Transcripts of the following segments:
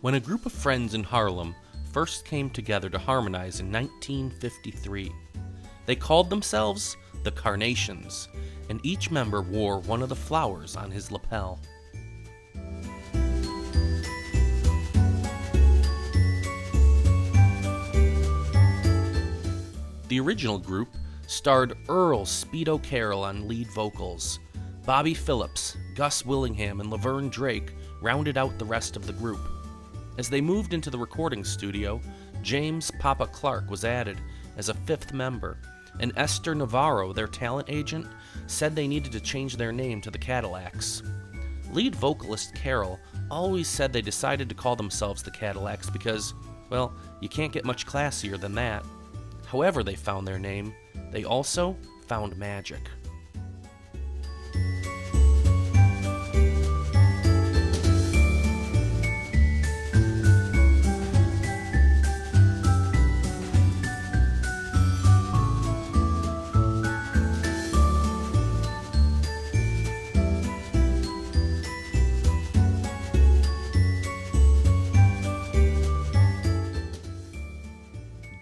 When a group of friends in Harlem first came together to harmonize in 1953, they called themselves the Carnations, and each member wore one of the flowers on his lapel. The original group starred Earl Speedo Carroll on lead vocals. Bobby Phillips, Gus Willingham, and Laverne Drake rounded out the rest of the group. As they moved into the recording studio, James Papa Clark was added as a fifth member, and Esther Navarro, their talent agent, said they needed to change their name to the Cadillacs. Lead vocalist Carroll always said they decided to call themselves the Cadillacs because, well, you can't get much classier than that. However they found their name, they also found magic.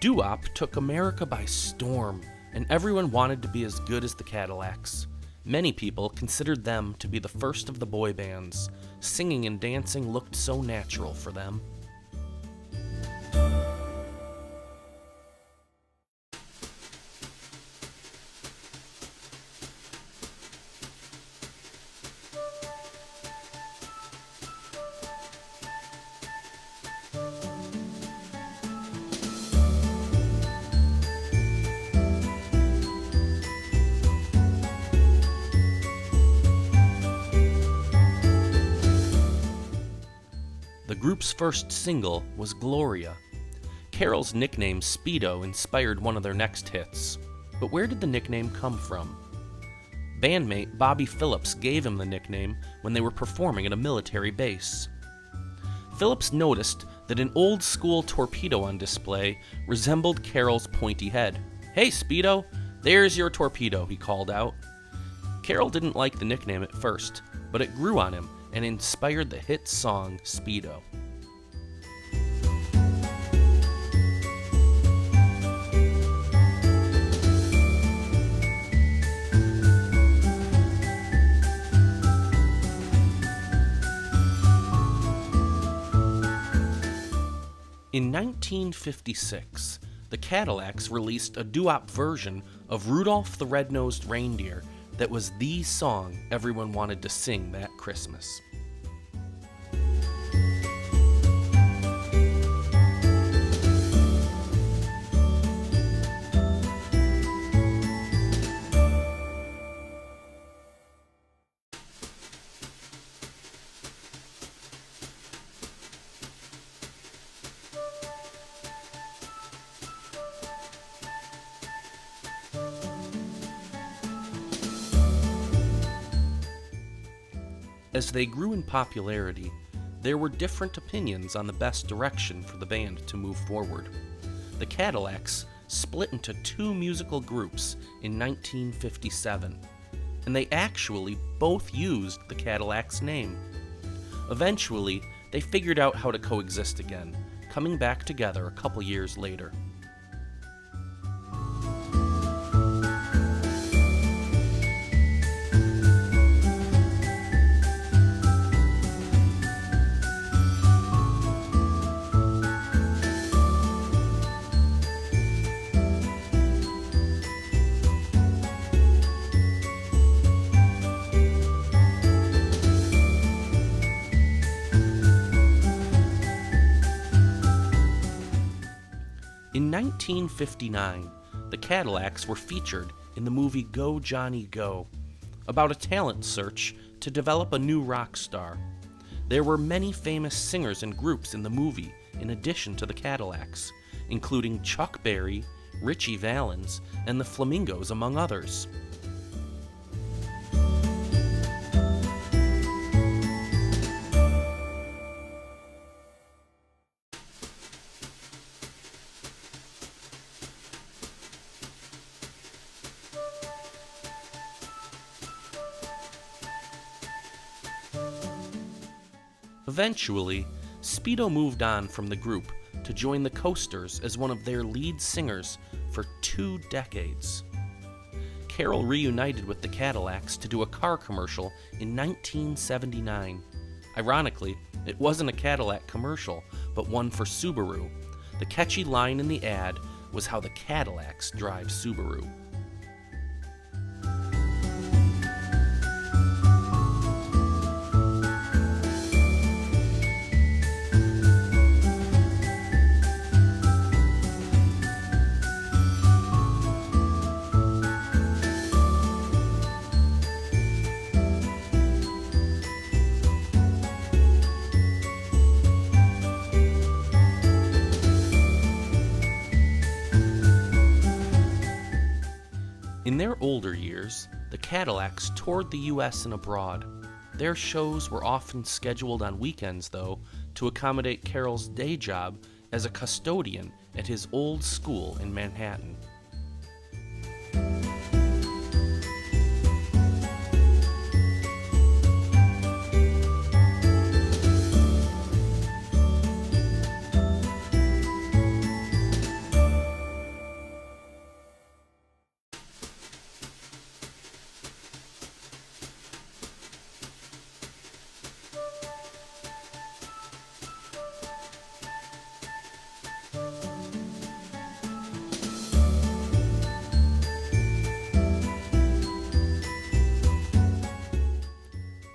Doo-wop took America by storm, and everyone wanted to be as good as the Cadillacs. Many people considered them to be the first of the boy bands. Singing and dancing looked so natural for them. The group's first single was Gloria. Carroll's nickname Speedo inspired one of their next hits. But where did the nickname come from? Bandmate Bobby Phillips gave him the nickname when they were performing at a military base. Phillips noticed that an old-school torpedo on display resembled Carroll's pointy head. "Hey, Speedo, there's your torpedo," he called out. Carroll didn't like the nickname at first, but it grew on him and inspired the hit song Speedo. In 1956, the Cadillacs released a doo-wop version of Rudolph the Red-Nosed Reindeer that was the song everyone wanted to sing that Christmas. As they grew in popularity, there were different opinions on the best direction for the band to move forward. The Cadillacs split into two musical groups in 1957, and they actually both used the Cadillacs' name. Eventually, they figured out how to coexist again, coming back together a couple years later. In 1959, the Cadillacs were featured in the movie Go Johnny Go, about a talent search to develop a new rock star. There were many famous singers and groups in the movie in addition to the Cadillacs, including Chuck Berry, Ritchie Valens, and the Flamingos, among others. Eventually, Speedo moved on from the group to join the Coasters as one of their lead singers for 2 decades. Carroll reunited with the Cadillacs to do a car commercial in 1979. Ironically, it wasn't a Cadillac commercial, but one for Subaru. The catchy line in the ad was how the Cadillacs drive Subaru. In their older years, the Cadillacs toured the US and abroad. Their shows were often scheduled on weekends, though, to accommodate Carroll's day job as a custodian at his old school in Manhattan.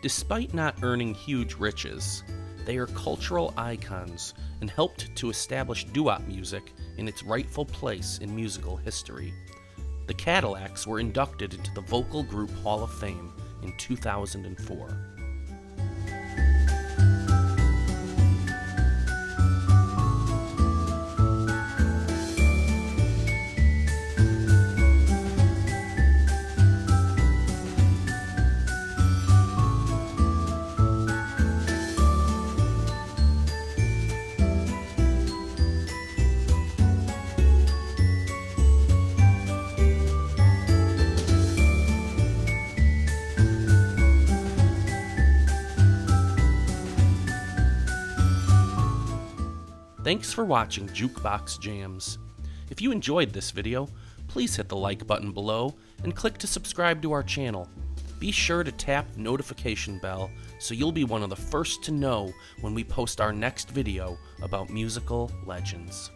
Despite not earning huge riches, they are cultural icons and helped to establish doo-wop music in its rightful place in musical history. The Cadillacs were inducted into the Vocal Group Hall of Fame in 2004. Thanks for watching Jukebox Jams. If you enjoyed this video, please hit the like button below and click to subscribe to our channel. Be sure to tap the notification bell so you'll be one of the first to know when we post our next video about musical legends.